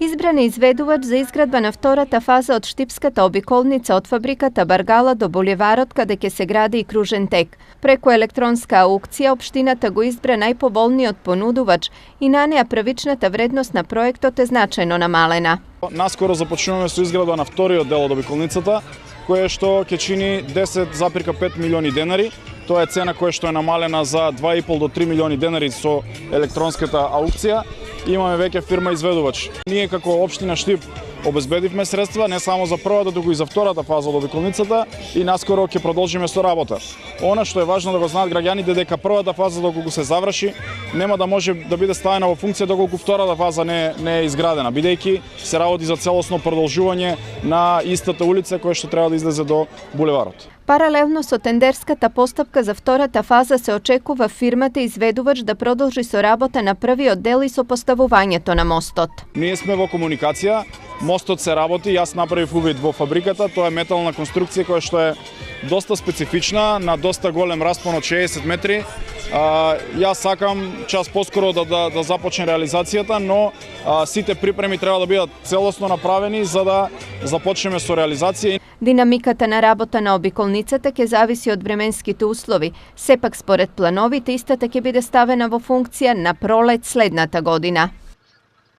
Избран е изведувач за изградба на втората фаза од Штипската обиколница од фабриката Баргала до булеварот каде ќе се гради и кружен тек. Преку електронска аукција општината го избра најповолниот понудувач и на неа правичната вредност на проектот е значајно намалена. Наскоро започнуваме со изградба на вториот дел од обиколницата, која што ќе чини 10,5 милиони денари. Тоа е цена која што е намалена за 2,5 до 3 милиони денари со електронската аукција. Имаме веќе фирма изведувач. Ние како општина Штип обезбедивме средства не само за првата, туку и за втората фаза од обиколницата и наскоро ќе продолжиме со работа. Она што е важно да го знаат граѓаните дека првата фаза доколку се заврши нема да може да биде ставена во функција доколку втората фаза не е изградена, бидејќи се работи за целосно продолжување на истата улица која што треба да излезе до булеварот. Паралелно со тендерската постапка за втората фаза се очекува фирмата изведувач да продолжи со работа на првиот дел и со поставувањето на мостот. Ние сме во комуникација, мостот се работи, јас направив увид во фабриката, тоа е метална конструкција која што е доста специфична, на доста голем распон од 60 метри. Јас сакам час поскоро да започне реализацијата, но сите припреми треба да бидат целосно направени за да започнеме со реализација. Динамиката на работа на обиколницата ќе зависи од временските услови. Сепак според плановите истата ќе биде ставена во функција на пролет следната година.